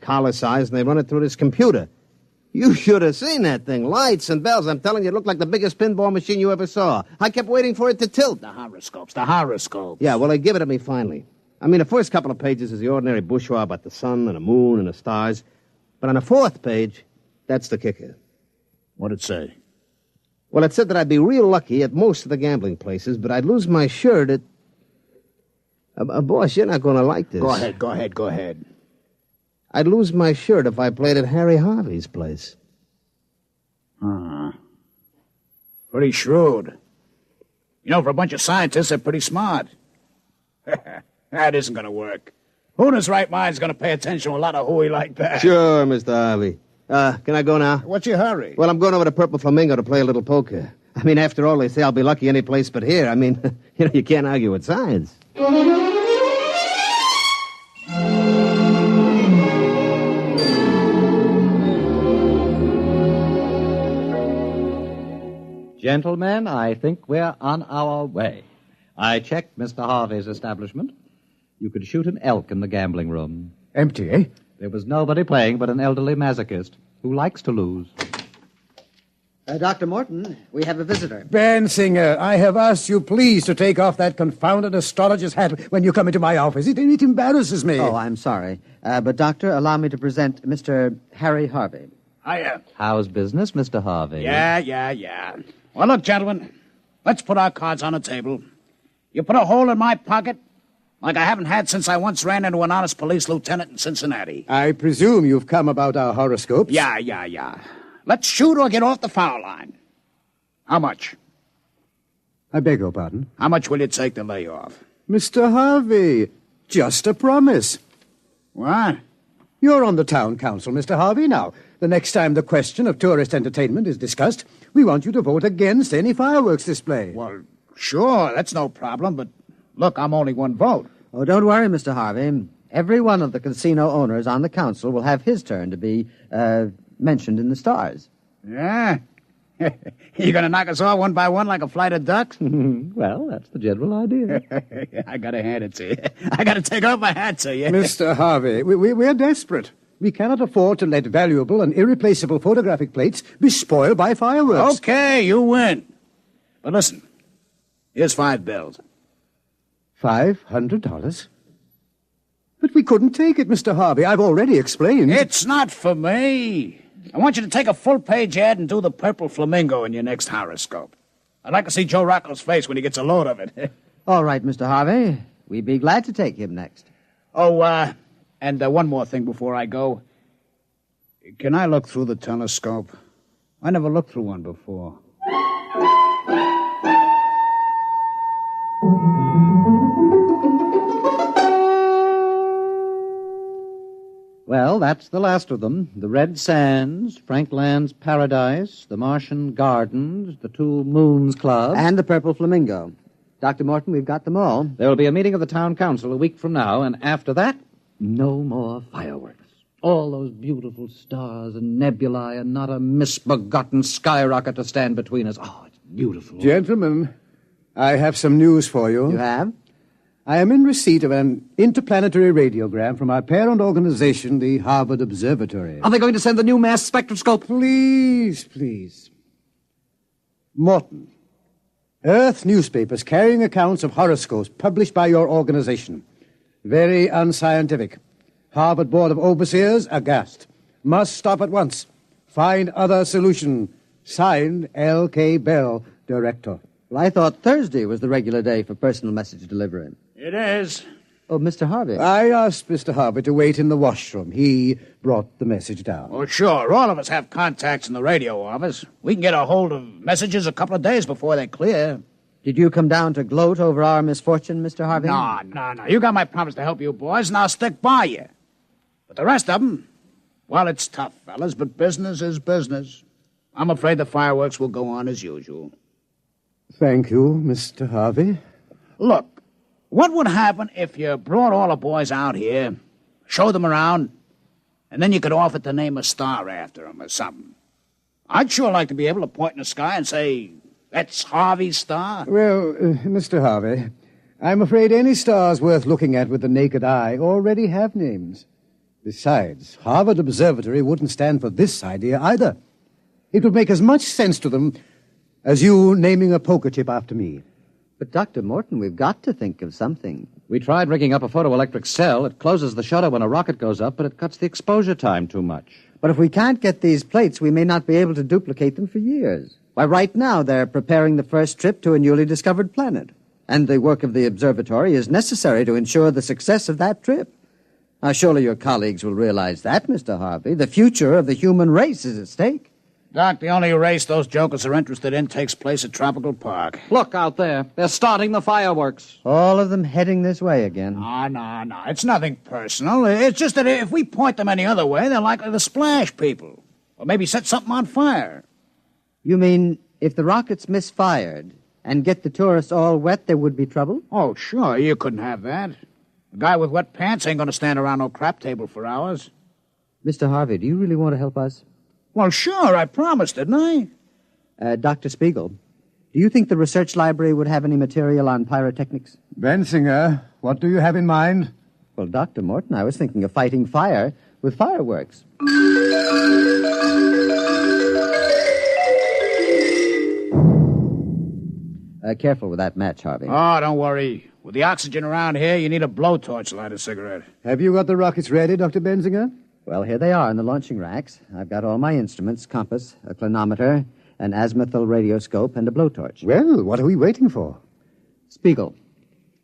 collar size, and they run it through this computer. You should have seen that thing. Lights and bells. I'm telling you, it looked like the biggest pinball machine you ever saw. I kept waiting for it to tilt. The horoscopes. Yeah, well, they give it to me finally. I mean, the first couple of pages is the ordinary bourgeois about the sun and the moon and the stars. But on the fourth page, that's the kicker. What'd it say? Well, it said that I'd be real lucky at most of the gambling places, but I'd lose my shirt at... boss, you're not going to like this. Go ahead. I'd lose my shirt if I played at Harry Harvey's place. Pretty shrewd. You know, for a bunch of scientists, they're pretty smart. That isn't going to work. Who in his right mind is going to pay attention to a lot of hooey like that? Sure, Mr. Harvey. Can I go now? What's your hurry? Well, I'm going over to Purple Flamingo to play a little poker. I mean, after all, they say I'll be lucky any place but here. I mean, you can't argue with science. Gentlemen, I think we're on our way. I checked Mr. Harvey's establishment. You could shoot an elk in the gambling room. Empty, eh? There was nobody playing but an elderly masochist who likes to lose. Dr. Morton, we have a visitor. Bensinger, I have asked you please to take off that confounded astrologer's hat when you come into my office. It embarrasses me. Oh, I'm sorry. But, Doctor, allow me to present Mr. Harry Harvey. Hiya. How's business, Mr. Harvey? Yeah. Well, look, gentlemen, let's put our cards on the table. You put a hole in my pocket like I haven't had since I once ran into an honest police lieutenant in Cincinnati. I presume you've come about our horoscopes? Yeah. Let's shoot or get off the foul line. How much? I beg your pardon? How much will it take to lay off? Mr. Harvey, just a promise. What? You're on the town council, Mr. Harvey. Now, the next time the question of tourist entertainment is discussed, we want you to vote against any fireworks display. Well, sure, that's no problem, but look, I'm only one vote. Oh, don't worry, Mr. Harvey. Every one of the casino owners on the council will have his turn to be mentioned in the stars. Yeah? You going to knock us off one by one like a flight of ducks? Well, that's the general idea. I got to hand it to you. I got to take off my hat to you. Mr. Harvey, we're desperate. We cannot afford to let valuable and irreplaceable photographic plates be spoiled by fireworks. Okay, you win. But listen, here's 5 bills. $500? But we couldn't take it, Mr. Harvey. I've already explained. It's not for me. I want you to take a full-page ad and do the Purple Flamingo in your next horoscope. I'd like to see Joe Rocco's face when he gets a load of it. All right, Mr. Harvey. We'd be glad to take him next. And one more thing before I go. Can I look through the telescope? I never looked through one before. Well, that's the last of them. The Red Sands, Frankland's Paradise, the Martian Gardens, the Two Moons Club. And the Purple Flamingo. Dr. Morton, we've got them all. There will be a meeting of the town council a week from now, and after that, no more fireworks. All those beautiful stars and nebulae and not a misbegotten skyrocket to stand between us. Oh, it's beautiful. Gentlemen, I have some news for you. You have? I am in receipt of an interplanetary radiogram from our parent organization, the Harvard Observatory. Are they going to send the new mass spectroscope? Please. Morton, Earth newspapers carrying accounts of horoscopes published by your organization. Very unscientific. Harvard Board of Overseers aghast. Must stop at once. Find other solution. Signed, L.K. Bell, Director. Well, I thought Thursday was the regular day for personal message delivery. It is. Oh, Mr. Harvey. I asked Mr. Harvey to wait in the washroom. He brought the message down. Oh, sure. All of us have contacts in the radio office. We can get a hold of messages a couple of days before they clear. Did you come down to gloat over our misfortune, Mr. Harvey? No. You got my promise to help you boys, and I'll stick by you. But the rest of them, well, it's tough, fellas, but business is business. I'm afraid the fireworks will go on as usual. Thank you, Mr. Harvey. Look, what would happen if you brought all the boys out here, showed them around, and then you could offer to name a star after them or something? I'd sure like to be able to point in the sky and say, that's Harvey's star. Well, Mr. Harvey, I'm afraid any stars worth looking at with the naked eye already have names. Besides, Harvard Observatory wouldn't stand for this idea either. It would make as much sense to them as you naming a poker chip after me. But, Dr. Morton, we've got to think of something. We tried rigging up a photoelectric cell. It closes the shutter when a rocket goes up, but it cuts the exposure time too much. But if we can't get these plates, we may not be able to duplicate them for years. Why, right now they're preparing the first trip to a newly discovered planet. And the work of the observatory is necessary to ensure the success of that trip. Now, surely your colleagues will realize that, Mr. Harvey. The future of the human race is at stake. Doc, the only race those jokers are interested in takes place at Tropical Park. Look out there. They're starting the fireworks. All of them heading this way again. No. It's nothing personal. It's just that if we point them any other way, they're likely to splash people. Or maybe set something on fire. You mean if the rockets misfired and get the tourists all wet, there would be trouble? Oh, sure. You couldn't have that. A guy with wet pants ain't going to stand around no crap table for hours. Mr. Harvey, do you really want to help us? Well, sure. I promised, didn't I? Dr. Spiegel, do you think the research library would have any material on pyrotechnics? Bensinger, what do you have in mind? Well, Dr. Morton, I was thinking of fighting fire with fireworks. Careful with that match, Harvey. Oh, don't worry. With the oxygen around here, you need a blowtorch to light a cigarette. Have you got the rockets ready, Dr. Bensinger? Well, here they are in the launching racks. I've got all my instruments, compass, a clinometer, an azimuthal radioscope, and a blowtorch. Well, what are we waiting for? Spiegel.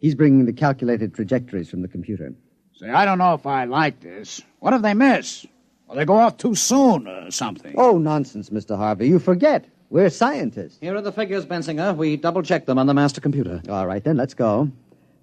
He's bringing the calculated trajectories from the computer. Say, I don't know if I like this. What if they miss? Or they go off too soon or something? Oh, nonsense, Mr. Harvey. You forget. We're scientists. Here are the figures, Bensinger. We double-checked them on the master computer. All right, then, let's go.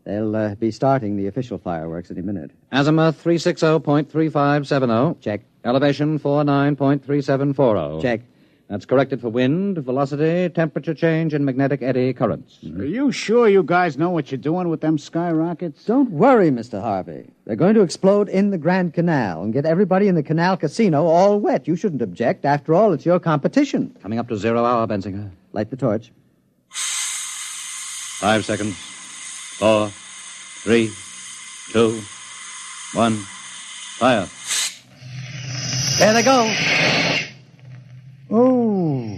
They'll be starting the official fireworks any minute. Azimuth 360.3570. Check. Elevation 49.3740. Check. That's corrected for wind, velocity, temperature change, and magnetic eddy currents. Are you sure you guys know what you're doing with them skyrockets? Don't worry, Mr. Harvey. They're going to explode in the Grand Canal and get everybody in the Canal Casino all wet. You shouldn't object. After all, it's your competition. Coming up to 0 hour, Bensinger. Light the torch. 5 seconds. 4, 3, 2, 1. Fire. There they go. Oh,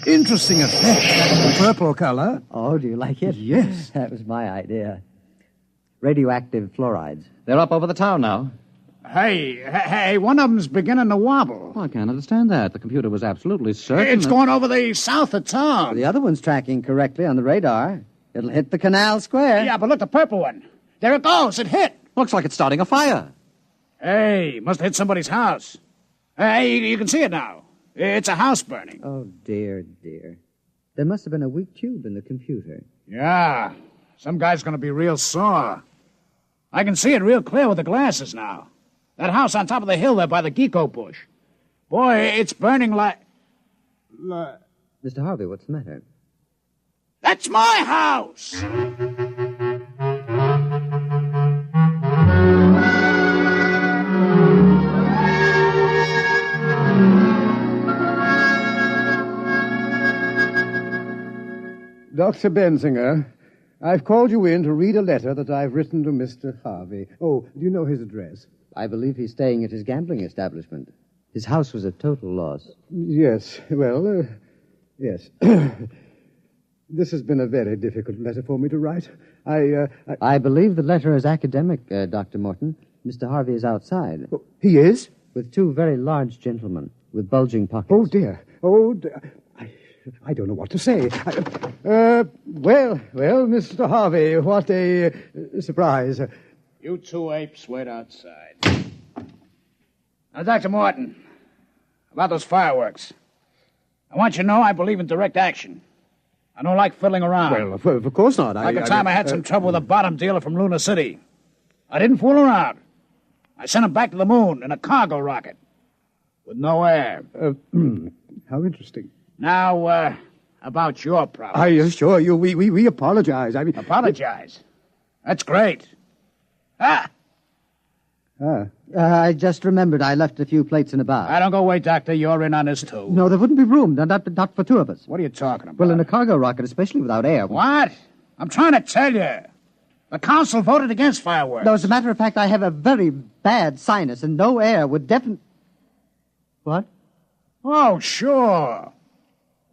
interesting effect. The purple color. Oh, do you like it? Yes. That was my idea. Radioactive fluorides. They're up over the town now. Hey, one of them's beginning to wobble. Oh, I can't understand that. The computer was absolutely certain. It's going over the south of town. The other one's tracking correctly on the radar. It'll hit the Canal Square. Yeah, but look, the purple one. There it goes. It hit. Looks like it's starting a fire. Hey, must have hit somebody's house. Hey, you can see it now. It's a house burning. Oh, dear, dear. There must have been a weak tube in the computer. Yeah, some guy's going to be real sore. I can see it real clear with the glasses now. That house on top of the hill there by the gecko bush. Boy, it's burning like... Mr. Harvey, what's the matter? That's my house! Dr. Bensinger, I've called you in to read a letter that I've written to Mr. Harvey. Oh, do you know his address? I believe he's staying at his gambling establishment. His house was a total loss. Yes, well, yes. This has been a very difficult letter for me to write. I believe the letter is academic, Dr. Morton. Mr. Harvey is outside. Oh, he is? With two very large gentlemen with bulging pockets. Oh, dear. Oh, dear. I don't know what to say. Well, Mr. Harvey, what a surprise. You two apes wait outside. Now, Dr. Morton, about those fireworks. I want you to know I believe in direct action. I don't like fiddling around. Well, of course not. Like the time I had some trouble with a bottom dealer from Luna City. I didn't fool around. I sent him back to the moon in a cargo rocket. With no air. How interesting. Now, about your problem. I assure you, we apologize. I mean... Apologize? That's great. I just remembered I left a few plates in a bar. I don't go away, Doctor. You're in on this, too. No, there wouldn't be room. Not for two of us. What are you talking about? Well, in a cargo rocket, especially without air. What? I'm trying to tell you. The council voted against fireworks. No, as a matter of fact, I have a very bad sinus, and no air would definitely... What? Oh, sure.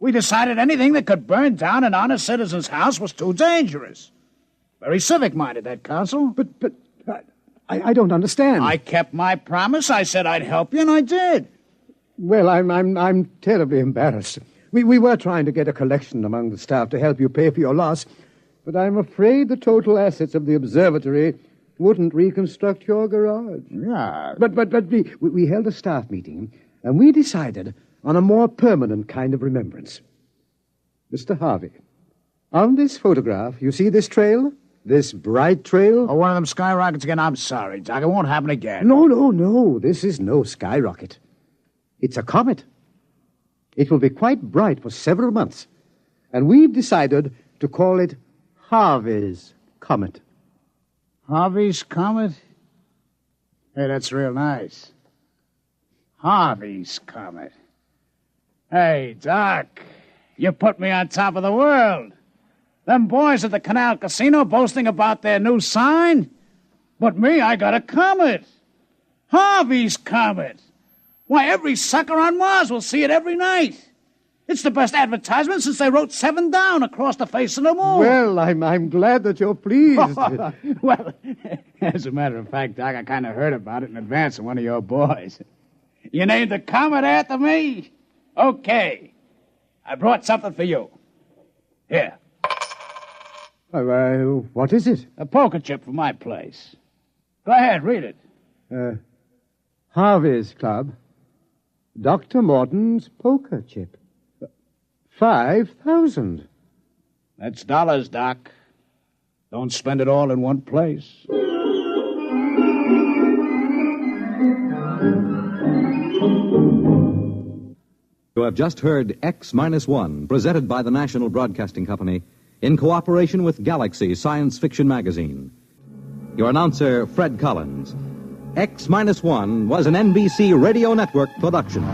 We decided anything that could burn down an honest citizen's house was too dangerous. Very civic-minded, that council. But I don't understand. I kept my promise. I said I'd help you, and I did. Well, I'm terribly embarrassed. We were trying to get a collection among the staff to help you pay for your loss, but I'm afraid the total assets of the observatory wouldn't reconstruct your garage. Yeah. But we held a staff meeting, and we decided on a more permanent kind of remembrance. Mr. Harvey, on this photograph, you see this trail? This bright trail? Oh, one of them skyrockets again? I'm sorry, Doc. It won't happen again. No. This is no skyrocket. It's a comet. It will be quite bright for several months, and we've decided to call it Harvey's Comet. Harvey's Comet? Hey, that's real nice. Harvey's Comet. Hey, Doc, you put me on top of the world. Them boys at the Canal Casino boasting about their new sign? But me, I got a comet. Harvey's Comet. Why, every sucker on Mars will see it every night. It's the best advertisement since they wrote 7 down across the face of the moon. Well, I'm glad that you're pleased. Well, as a matter of fact, Doc, I kind of heard about it in advance of one of your boys. You named the comet after me? Okay. I brought something for you. Here. What is it? A poker chip from my place. Go ahead, read it. Harvey's Club. Dr. Morton's poker chip. 5,000. That's dollars, Doc. Don't spend it all in one place. You have just heard X-1, presented by the National Broadcasting Company in cooperation with Galaxy Science Fiction Magazine. Your announcer, Fred Collins. X-1 was an NBC Radio Network production.